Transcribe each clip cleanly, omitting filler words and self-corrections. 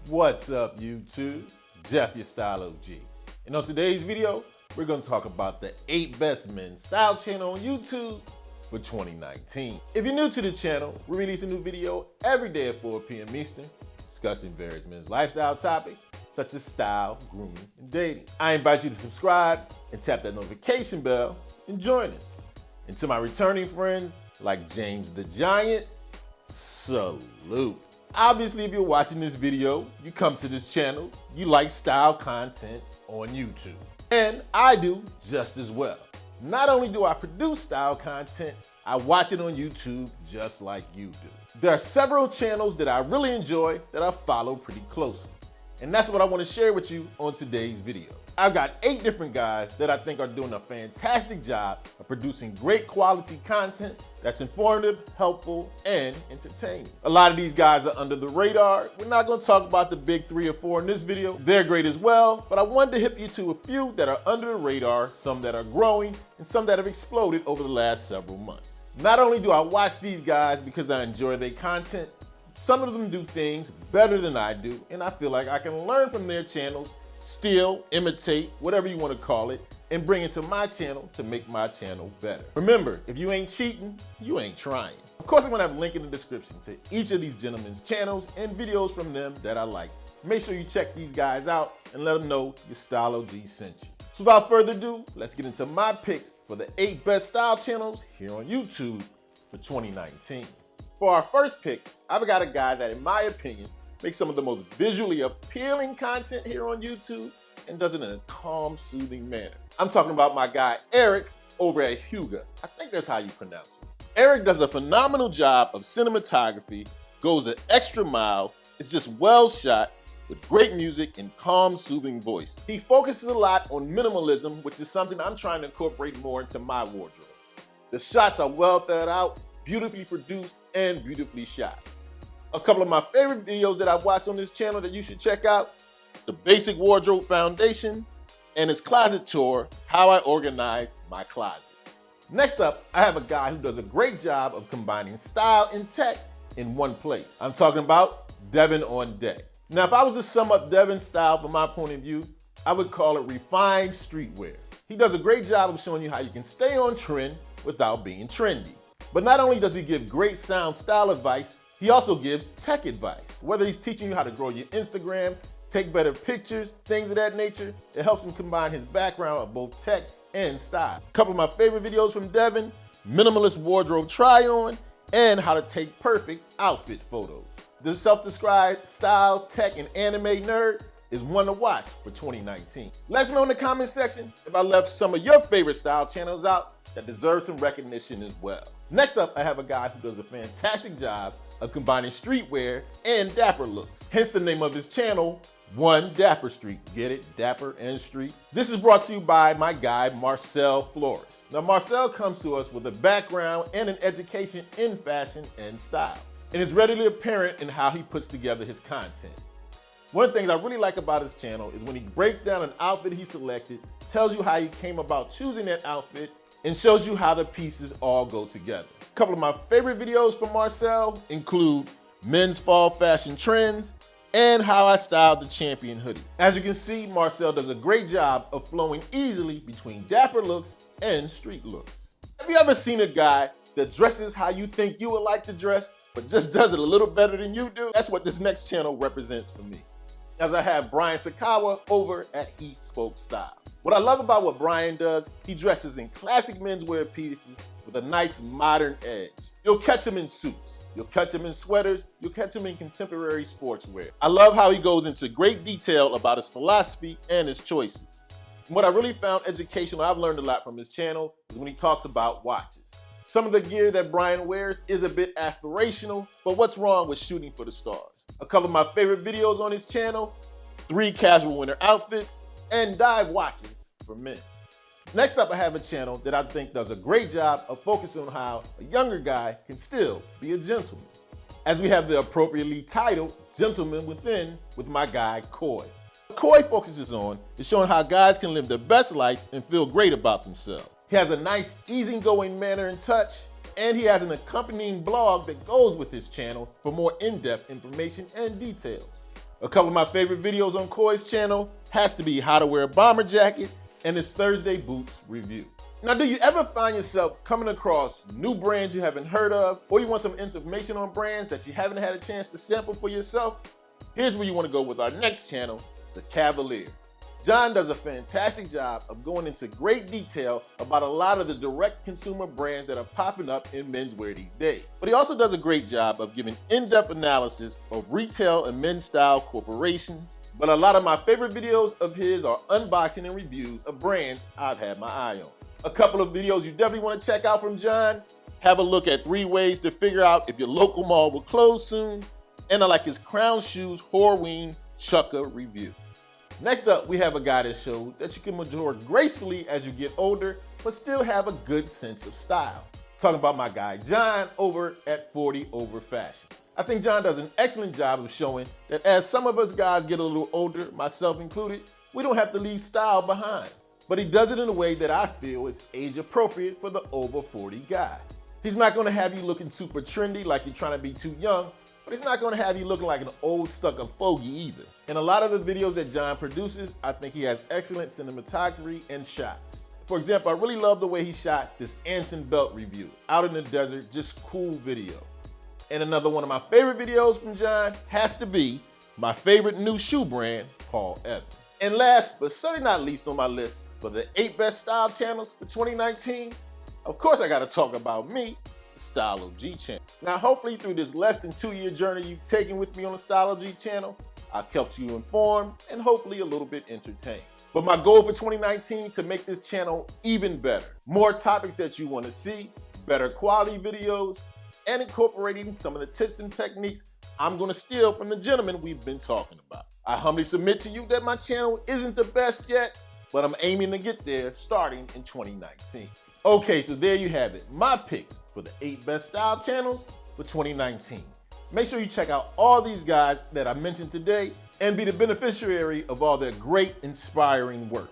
What's up, YouTube? Jeff, your Style OG. And on today's video, we're going to talk about the 8 best men's style channel on YouTube for 2019. If you're new to the channel, we release a new video every day at 4 p.m. Eastern, discussing various men's lifestyle topics such as style, grooming, and dating. I invite you to subscribe and tap that notification bell and join us. And to my returning friends like James the Giant, salute. Obviously, if you're watching this video, you come to this channel, you like style content on YouTube. And I do just as well. Not only do I produce style content, I watch it on YouTube just like you do. There are several channels that I really enjoy that I follow pretty closely. And that's what I want to share with you on today's video. I've got 8 different guys that I think are doing a fantastic job of producing great quality content that's informative, helpful, and entertaining. A lot of these guys are under the radar. We're not going to talk about the big 3 or 4 in this video. They're great as well, but I wanted to hit you to a few that are under the radar, some that are growing, and some that have exploded over the last several months. Not only do I watch these guys because I enjoy their content, some of them do things better than I do, and I feel like I can learn from their channels, steal, imitate, whatever you want to call it, and bring it to my channel to make my channel better. Remember, if you ain't cheating, you ain't trying. Of course, I'm going to have a link in the description to each of these gentlemen's channels and videos from them that I like. Make sure you check these guys out and let them know your Style OG sent you. So without further ado, let's get into my picks for the 8 best style channels here on YouTube for 2019. For our first pick, I've got a guy that, in my opinion, makes some of the most visually appealing content here on YouTube and does it in a calm, soothing manner. I'm talking about my guy Eric over at Hueguh. I think that's how you pronounce it. Eric does a phenomenal job of cinematography, goes an extra mile, is just well shot with great music and calm, soothing voice. He focuses a lot on minimalism, which is something I'm trying to incorporate more into my wardrobe. The shots are well thought out, beautifully produced, and beautifully shot. A couple of my favorite videos that I've watched on this channel that you should check out: the Basic Wardrobe Foundation and his closet tour, How I Organize My Closet. Next up, I have a guy who does a great job of combining style and tech in one place. I'm talking about Devin On Deck. Now, if I was to sum up Devin's style from my point of view, I would call it refined streetwear. He does a great job of showing you how you can stay on trend without being trendy. But not only does he give great sound style advice, he also gives tech advice. Whether he's teaching you how to grow your Instagram, take better pictures, things of that nature, it helps him combine his background of both tech and style. A couple of my favorite videos from Devin: Minimalist Wardrobe Try-On and How to Take Perfect Outfit Photos. The self-described style, tech, and anime nerd is one to watch for 2019. Let us know in the comment section if I left some of your favorite style channels out that deserve some recognition as well. Next up, I have a guy who does a fantastic job of combining streetwear and dapper looks. Hence the name of his channel, Dapper Street. Get it? Dapper and Street. This is brought to you by my guy, Marcel Flores. Now, Marcel comes to us with a background and an education in fashion and style, and it's readily apparent in how he puts together his content. One of the things I really like about his channel is when he breaks down an outfit he selected, tells you how he came about choosing that outfit, and shows you how the pieces all go together. A couple of my favorite videos from Marcel include Men's Fall Fashion Trends and How I Styled the Champion Hoodie. As you can see, Marcel does a great job of flowing easily between dapper looks and street looks. Have you ever seen a guy that dresses how you think you would like to dress, but just does it a little better than you do? That's what this next channel represents for me. As I have Brian Sakawa over at He Spoke Style. What I love about what Brian does, he dresses in classic menswear pieces with a nice modern edge. You'll catch him in suits, you'll catch him in sweaters, you'll catch him in contemporary sportswear. I love how he goes into great detail about his philosophy and his choices. And what I really found educational, I've learned a lot from his channel, is when he talks about watches. Some of the gear that Brian wears is a bit aspirational, but what's wrong with shooting for the stars? A couple of my favorite videos on his channel: 3 casual winter outfits and dive watches for men. Next up, I have a channel that I think does a great job of focusing on how a younger guy can still be a gentleman, as we have the appropriately titled Gentleman Within with my guy Koi. What Koi focuses on is showing how guys can live their best life and feel great about themselves. He has a nice, easygoing manner and touch, and he has an accompanying blog that goes with his channel for more in-depth information and details. A couple of my favorite videos on Koi's channel has to be how to wear a bomber jacket and his Thursday boots review. Now, do you ever find yourself coming across new brands you haven't heard of, or you want some information on brands that you haven't had a chance to sample for yourself? Here's where you want to go with our next channel, the Cavalier. John does a fantastic job of going into great detail about a lot of the direct consumer brands that are popping up in menswear these days. But he also does a great job of giving in-depth analysis of retail and men's style corporations. But a lot of my favorite videos of his are unboxing and reviews of brands I've had my eye on. A couple of videos you definitely want to check out from John. Have a look at 3 ways to figure out if your local mall will close soon. And I like his Crown Shoes Hueguh Chucka review. Next up, we have a guy that showed that you can mature gracefully as you get older, but still have a good sense of style. Talking about my guy John over at 40 Over Fashion. I think John does an excellent job of showing that as some of us guys get a little older, myself included, we don't have to leave style behind. But he does it in a way that I feel is age appropriate for the over 40 guy. He's not gonna have you looking super trendy like you're trying to be too young, but he's not gonna have you looking like an old stuck-up fogey either. In a lot of the videos that John produces, I think he has excellent cinematography and shots. For example, I really love the way he shot this Anson belt review, out in the desert, just cool video. And another one of my favorite videos from John has to be my favorite new shoe brand, Paul Evans. And last, but certainly not least on my list for the 8 best style channels for 2019, of course I gotta talk about me, the Style O.G channel. Now, hopefully through this less than 2-year journey you've taken with me on the Style O.G channel, I've kept you informed and hopefully a little bit entertained. But my goal for 2019 to make this channel even better. More topics that you wanna see, better quality videos, and incorporating some of the tips and techniques I'm gonna steal from the gentlemen we've been talking about. I humbly submit to you that my channel isn't the best yet, but I'm aiming to get there starting in 2019. Okay, so there you have it, my picks for the 8 best style channels for 2019. Make sure you check out all these guys that I mentioned today and be the beneficiary of all their great, inspiring work.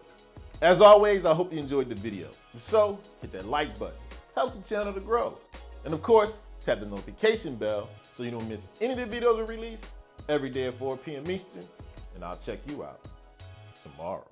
As always, I hope you enjoyed the video. If so, hit that like button, helps the channel to grow. And of course, tap the notification bell so you don't miss any of the videos we release every day at 4 p.m. Eastern, and I'll check you out tomorrow.